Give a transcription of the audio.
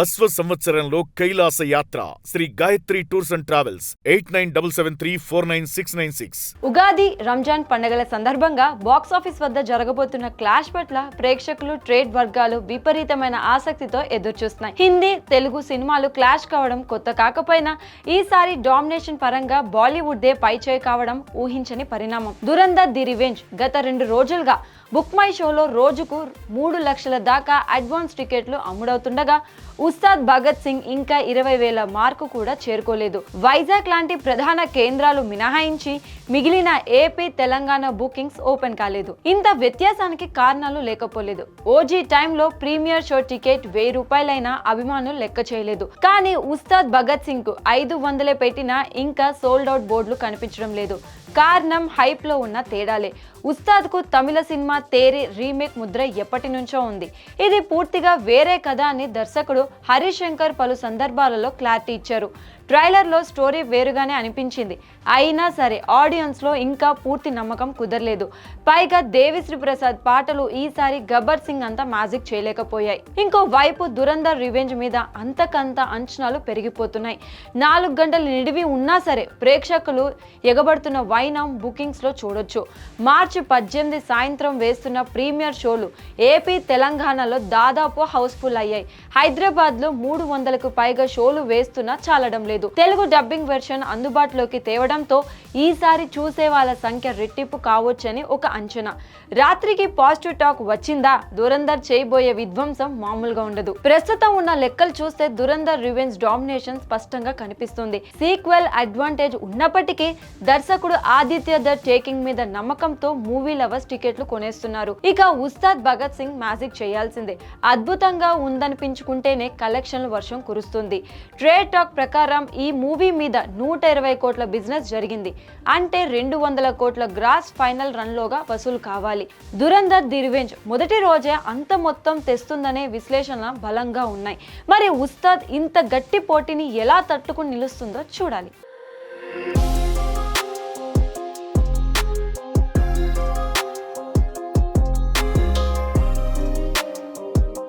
అశ్వ సంవత్సరంలో కైలాస యాత్ర Shri Gayatri tours and travels 8977349696. Ugadi Ramzan పండుగల సందర్భంగా బాక్సాఫీస్ వద్ద జరగబోతున్న క్లాష్ పట్ల ప్రేక్షకులు ట్రేడ్ వర్గాలు విపరీతమైన ఆసక్తితో ఎదురుచూస్తున్నాయి. హిందీ తెలుగు సినిమాలు క్లాష్ కావడం కొత్త కాకపోయినా ఈసారి డామినేషన్ పరంగా బాలీవుడ్దే పైచేయి కావడం ఊహించని పరిణామం. దురంధర్ ది రివెంజ్ గత 2 రోజులుగా బుక్ మై షోలో రోజుకు 3 లక్షల దాకా అడ్వాన్స్ టికెట్లు అమ్ముడవుతుండగా ఉస్తాద్ భగత్ సింగ్ ఇంకా 20,000 మార్కు కూడా చేరుకోలేదు. వైజాగ్ లాంటి ప్రధాన కేంద్రాలు మినహాయించి మిగిలిన ఏపీ తెలంగాణ బుకింగ్స్ ఓపెన్ కాలేదు. ఇంత వ్యత్యాసానికి కారణాలు లేకపోలేదు. ఓజీ టైంలో ప్రీమియర్ షో టికెట్ 1000 రూపాయలైనా అభిమానులు లెక్క చేయలేదు. కానీ ఉస్తాద్ భగత్ సింగ్ కు 500 పెట్టినా ఇంకా సోల్డ్ అవుట్ బోర్డులు కనిపించడం లేదు. కారణం హైప్ లో ఉన్న తేడాలే. ఉస్తాద్ కు తమిళ సినిమా తేరి రీమేక్ ముద్ర ఎప్పటి నుంచో ఉంది. ఇది పూర్తిగా వేరే కథ అని దర్శకుడు హరీష్ శంకర్ పలు సందర్భాలలో క్లారిటీ ఇచ్చారు. ట్రైలర్ లో స్టోరీ వేరుగానే అనిపించింది. అయినా సరే ఆడియన్స్ లో ఇంకా పూర్తి నమ్మకం కుదరలేదు. పైగా దేవిశ్రీ ప్రసాద్ పాటలు ఈసారి గబ్బర్ సింగ్ అంతా మ్యాజిక్ చేయలేకపోయాయి. ఇంకో వైపు దురంధర్ రివెంజ్ మీద అంతకంత అంచనాలు పెరిగిపోతున్నాయి. 4 గంటల నిడివి ఉన్నా సరే ప్రేక్షకులు ఎగబడుతున్న వైనం బుకింగ్స్ లో చూడొచ్చు. మార్చి 18 సాయంత్రం వేస్తున్న ప్రీమియర్ షోలు ఏపీ తెలంగాణలో దాదాపు హౌస్ఫుల్ అయ్యాయి. హైదరాబాద్ లో 300కు పైగా షోలు వేస్తున్నా చాలడం లేదు. తెలుగు డబ్బింగ్ వెర్షన్ అందుబాటులోకి తేవడంతో ఈసారి చూసే వాళ్ళ సంఖ్య రెట్టింపు కావచ్చని ఒక అంచనా. రాత్రికి పాజిటివ్ టాక్ వచ్చిందా దురంధర్ చేయబోయే విధ్వంసం మామూలుగా ఉండదు. ప్రస్తుతం ఉన్న లెక్కలు చూస్తే దురంధర్ రివెంజ్ డామినేషన్ స్పష్టంగా కనిపిస్తుంది. సీక్వెల్ అడ్వాంటేజ్ ఉన్నప్పటికీ దర్శకుడు ఆదిత్య దత్ టేకింగ్ మీద నమ్మకంతో మూవీ లవర్స్ టికెట్లు కొనేస్తున్నారు. ఇక ఉస్తాద్ భగత్ సింగ్ మ్యాజిక్ చేయాల్సిందే. అద్భుతంగా ఉందనిపించుకుంటేనే కలెక్షన్ల వర్షం కురుస్తుంది. ట్రేడ్ టాక్ ప్రకారం ఈ మూవీ మీద 120 కోట్ల బిజినెస్ జరిగింది. అంటే 200 కోట్ల గ్రాస్ ఫైనల్ రన్ లోగా వసూలు కావాలి. దురంధర్ ది రివెంజ్ మొదటి రోజే అంత మొత్తం తెస్తుందనే విశ్లేషణ బలంగా ఉన్నాయి. మరి ఉస్తాద్ ఇంత గట్టి పోటీని ఎలా తట్టుకుని నిలుస్తుందో చూడాలి.